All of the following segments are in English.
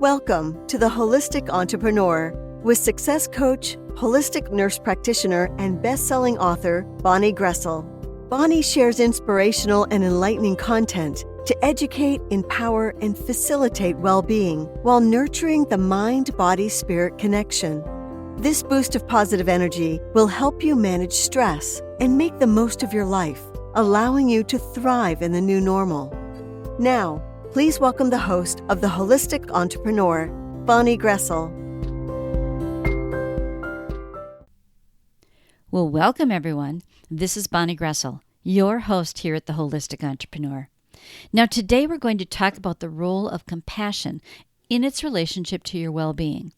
Welcome to The Holistic Entrepreneur with success coach, holistic nurse practitioner, and best-selling author, Bonnie Groessl. Bonnie shares inspirational and enlightening content to educate, empower, and facilitate well-being while nurturing the mind-body-spirit connection. This boost of positive energy will help you manage stress and make the most of your life, allowing you to thrive in the new normal. Now, please welcome the host of The Holistic Entrepreneur, Bonnie Groessl. Well, welcome everyone. This is Bonnie Groessl, your host here at The Holistic Entrepreneur. Now, today we're going to talk about the role of compassion in its relationship to your well-being.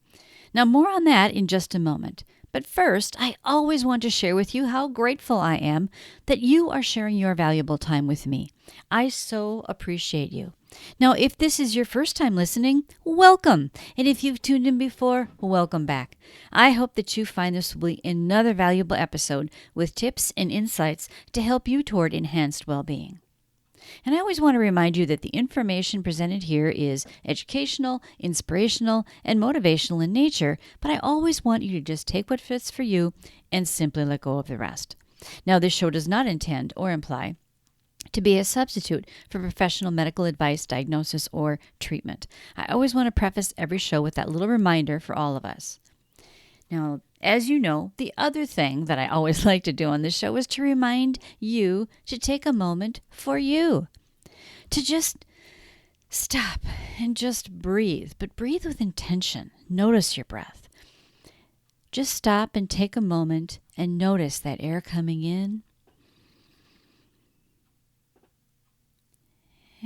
Now, more on that in just a moment. But first, I always want to share with you how grateful I am that you are sharing your valuable time with me. I so appreciate you. Now, if this is your first time listening, welcome. And if you've tuned in before, welcome back. I hope that you find this will be another valuable episode with tips and insights to help you toward enhanced well-being. And I always want to remind you that the information presented here is educational, inspirational, and motivational in nature, but I always want you to just take what fits for you and simply let go of the rest. Now, this show does not intend or imply to be a substitute for professional medical advice, diagnosis, or treatment. I always want to preface every show with that little reminder for all of us. Now, as you know, the other thing that I always like to do on this show is to remind you to take a moment for you, to just stop and just breathe, but breathe with intention. Notice your breath. Just stop and take a moment and notice that air coming in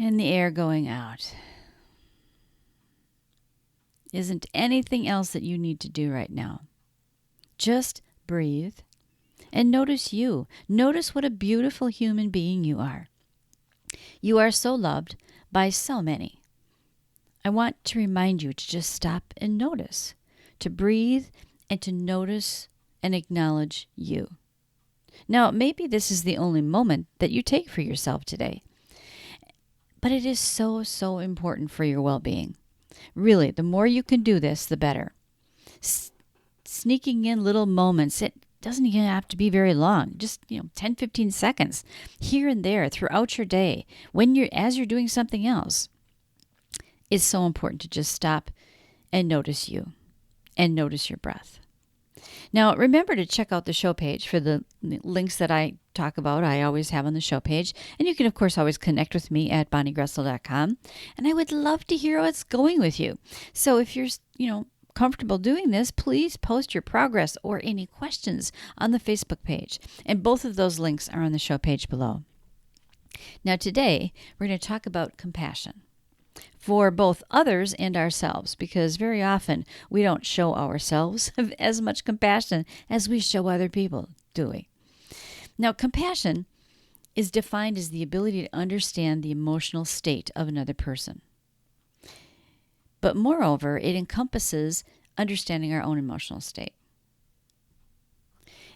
and the air going out. Isn't anything else that you need to do right now. Just breathe and notice you. Notice what a beautiful human being you are. You are so loved by so many. I want to remind you to just stop and notice, to breathe and to notice and acknowledge you. Now, maybe this is the only moment that you take for yourself today, but it is so, so important for your well-being. Really, the more you can do this, the better. Sneaking in little moments, it doesn't even have to be very long, just 10, 15 seconds here and there throughout your day as you're doing something else. It's so important to just stop and notice you and notice your breath. Now, remember to check out the show page for the links that I talk about. I always have on the show page. And you can, of course, always connect with me at bonniegroessl.com. And I would love to hear how it's going with you. So if you're, comfortable doing this, please post your progress or any questions on the Facebook page. And both of those links are on the show page below. Now, today, we're going to talk about compassion for both others and ourselves, because very often we don't show ourselves as much compassion as we show other people, do we? Now, compassion is defined as the ability to understand the emotional state of another person. But moreover, it encompasses understanding our own emotional state.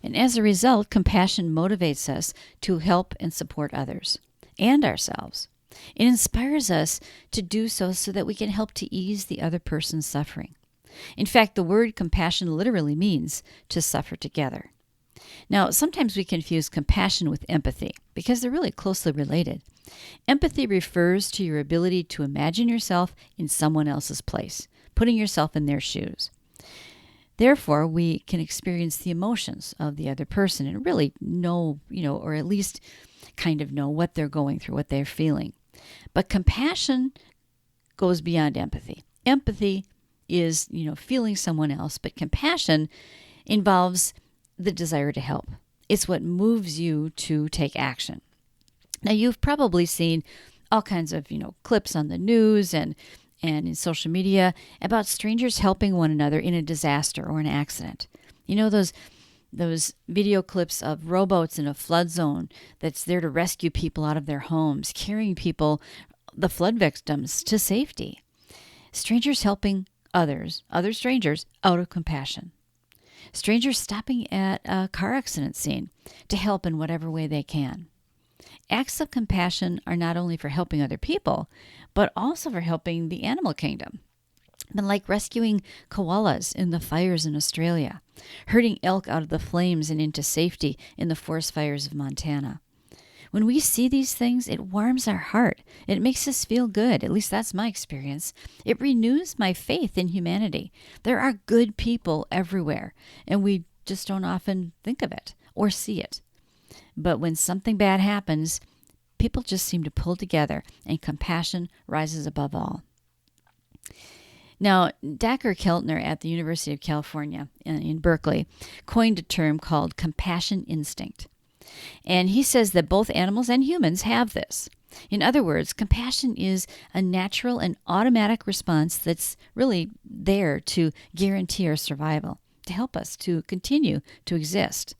And as a result, compassion motivates us to help and support others and ourselves. It inspires us to do so that we can help to ease the other person's suffering. In fact, the word compassion literally means to suffer together. Now, sometimes we confuse compassion with empathy because they're really closely related. Empathy refers to your ability to imagine yourself in someone else's place, putting yourself in their shoes. Therefore, we can experience the emotions of the other person and really know, or at least kind of know what they're going through, what they're feeling. But compassion goes beyond empathy. Empathy is, feeling someone else, but compassion involves the desire to help. It's what moves you to take action. Now, you've probably seen all kinds of, clips on the news and in social media about strangers helping one another in a disaster or an accident. Those video clips of rowboats in a flood zone that's there to rescue people out of their homes, carrying people, the flood victims, to safety. Strangers helping other strangers out of compassion. Strangers stopping at a car accident scene to help in whatever way they can. Acts of compassion are not only for helping other people, but also for helping the animal kingdom. been like rescuing koalas in the fires in Australia, herding elk out of the flames and into safety in the forest fires of Montana. When we see these things, it warms our heart. It makes us feel good. At least that's my experience. It renews my faith in humanity. There are good people everywhere, and we just don't often think of it or see it. But when something bad happens, people just seem to pull together, and compassion rises above all. Now, Dr. Keltner at the University of California in Berkeley coined a term called compassion instinct. And he says that both animals and humans have this. In other words, compassion is a natural and automatic response that's really there to guarantee our survival, to help us to continue to exist.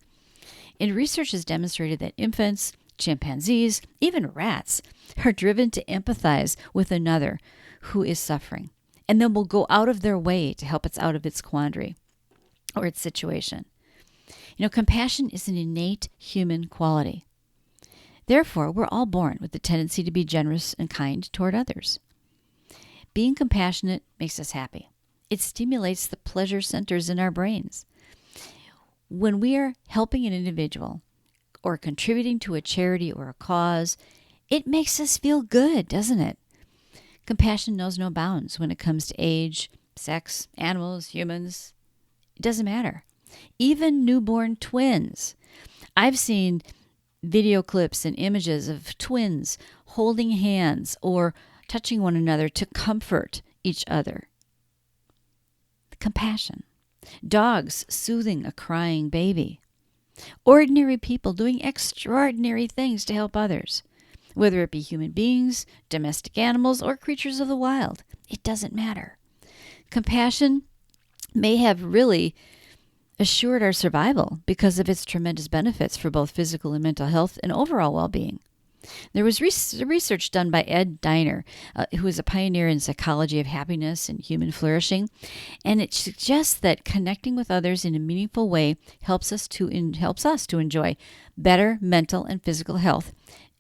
And research has demonstrated that infants, chimpanzees, even rats are driven to empathize with another who is suffering, and then will go out of their way to help it out of its quandary or its situation. Compassion is an innate human quality. Therefore, we're all born with the tendency to be generous and kind toward others. Being compassionate makes us happy. It stimulates the pleasure centers in our brains. When we are helping an individual or contributing to a charity or a cause, it makes us feel good, doesn't it? Compassion knows no bounds when it comes to age, sex, animals, humans. It doesn't matter. Even newborn twins. I've seen video clips and images of twins holding hands or touching one another to comfort each other. Compassion. Dogs soothing a crying baby. Ordinary people doing extraordinary things to help others. Whether it be human beings, domestic animals, or creatures of the wild. It doesn't matter. Compassion may have really assured our survival because of its tremendous benefits for both physical and mental health and overall well-being. There was research done by Ed Diner, who is a pioneer in psychology of happiness and human flourishing, and it suggests that connecting with others in a meaningful way helps us to enjoy better mental and physical health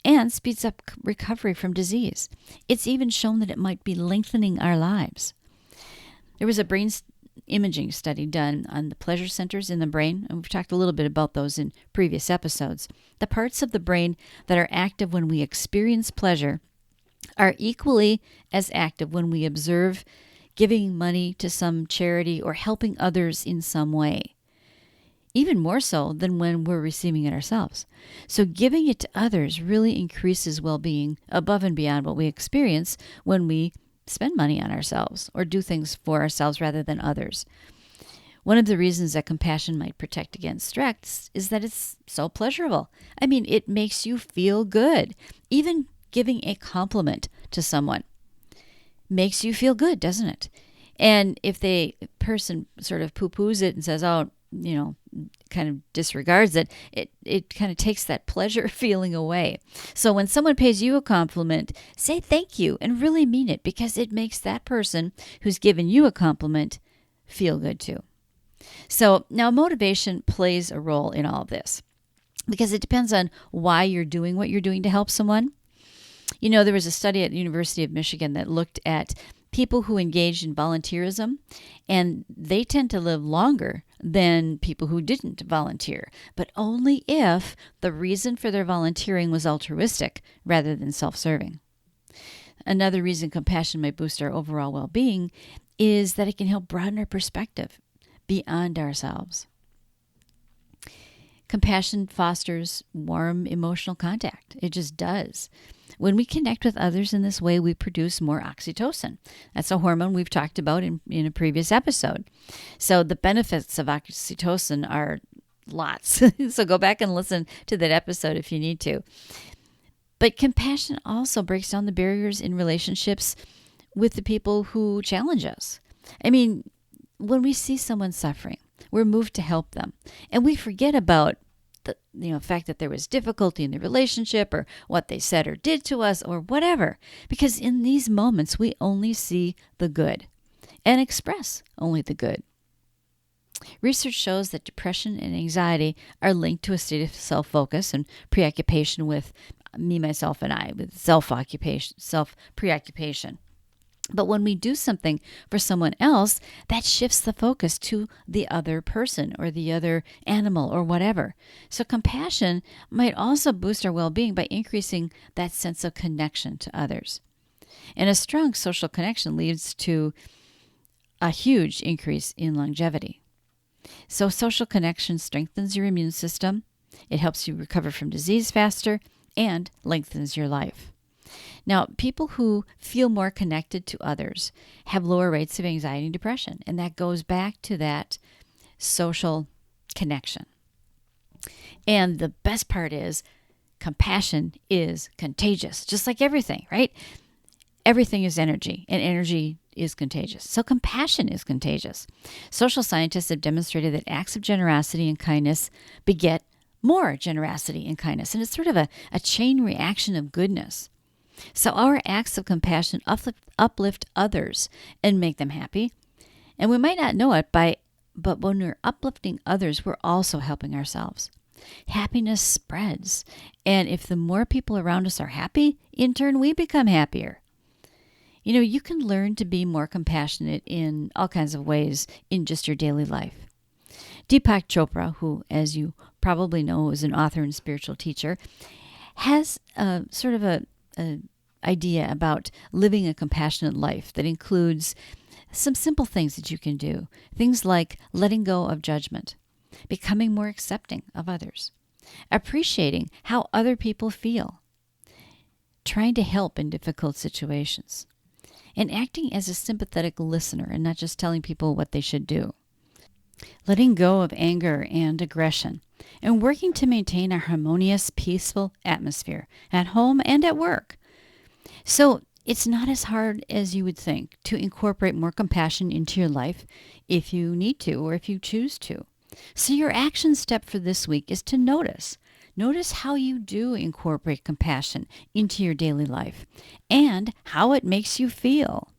and speeds up recovery from disease. It's even shown that it might be lengthening our lives. There was a brain imaging study done on the pleasure centers in the brain, and we've talked a little bit about those in previous episodes. The parts of the brain that are active when we experience pleasure are equally as active when we observe giving money to some charity or helping others in some way, even more so than when we're receiving it ourselves. So giving it to others really increases well-being above and beyond what we experience when we spend money on ourselves or do things for ourselves rather than others. One of the reasons that compassion might protect against stress is that it's so pleasurable. I mean, it makes you feel good. Even giving a compliment to someone makes you feel good, doesn't it? And if the person sort of poo-poos it and says, kind of disregards it, it kind of takes that pleasure feeling away. So when someone pays you a compliment, say thank you and really mean it, because it makes that person who's given you a compliment feel good too. So now motivation plays a role in all of this because it depends on why you're doing what you're doing to help someone. There was a study at the University of Michigan that looked at people who engaged in volunteerism, and they tend to live longer than people who didn't volunteer, but only if the reason for their volunteering was altruistic rather than self-serving. Another reason compassion might boost our overall well-being is that it can help broaden our perspective beyond ourselves. Compassion fosters warm emotional contact. It just does. When we connect with others in this way, we produce more oxytocin. That's a hormone we've talked about in a previous episode. So the benefits of oxytocin are lots. So go back and listen to that episode if you need to. But compassion also breaks down the barriers in relationships with the people who challenge us. I mean, when we see someone suffering, we're moved to help them. And we forget about the fact that there was difficulty in the relationship or what they said or did to us or whatever. Because in these moments, we only see the good and express only the good. Research shows that depression and anxiety are linked to a state of self-focus and preoccupation with me, myself, and I, with self-preoccupation. But when we do something for someone else, that shifts the focus to the other person or the other animal or whatever. So compassion might also boost our well-being by increasing that sense of connection to others. And a strong social connection leads to a huge increase in longevity. So social connection strengthens your immune system. It helps you recover from disease faster and lengthens your life. Now, people who feel more connected to others have lower rates of anxiety and depression, and that goes back to that social connection. And the best part is compassion is contagious, just like everything, right? Everything is energy, and energy is contagious. So compassion is contagious. Social scientists have demonstrated that acts of generosity and kindness beget more generosity and kindness, and it's sort of a chain reaction of goodness. So our acts of compassion uplift others and make them happy. And we might not know it, but when we're uplifting others, we're also helping ourselves. Happiness spreads. And if the more people around us are happy, in turn, we become happier. You know, you can learn to be more compassionate in all kinds of ways in just your daily life. Deepak Chopra, who, as you probably know, is an author and spiritual teacher, has sort of an idea about living a compassionate life that includes some simple things that you can do. Things like letting go of judgment, becoming more accepting of others, appreciating how other people feel, trying to help in difficult situations, and acting as a sympathetic listener and not just telling people what they should do. Letting go of anger and aggression, and working to maintain a harmonious, peaceful atmosphere at home and at work. So it's not as hard as you would think to incorporate more compassion into your life if you need to or if you choose to. So your action step for this week is to notice. Notice how you do incorporate compassion into your daily life and how it makes you feel.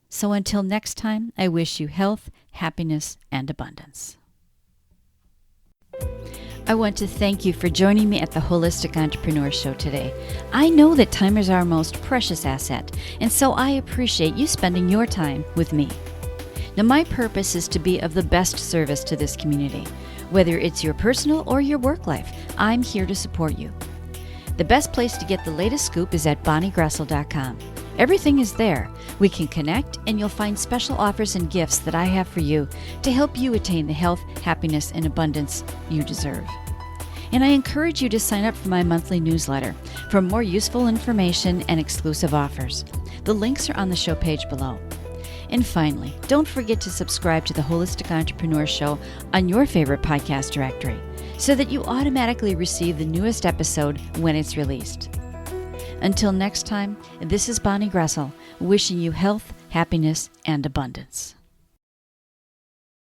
So until next time, I wish you health, happiness, and abundance. I want to thank you for joining me at the Holistic Entrepreneur Show today. I know that time is our most precious asset, and so I appreciate you spending your time with me. Now, my purpose is to be of the best service to this community. Whether it's your personal or your work life, I'm here to support you. The best place to get the latest scoop is at bonniegroessl.com. Everything is there. We can connect, and you'll find special offers and gifts that I have for you to help you attain the health, happiness, and abundance you deserve. And I encourage you to sign up for my monthly newsletter for more useful information and exclusive offers. The links are on the show page below. And finally, don't forget to subscribe to the Holistic Entrepreneur Show on your favorite podcast directory so that you automatically receive the newest episode when it's released. Until next time, this is Bonnie Groessl, wishing you health, happiness, and abundance.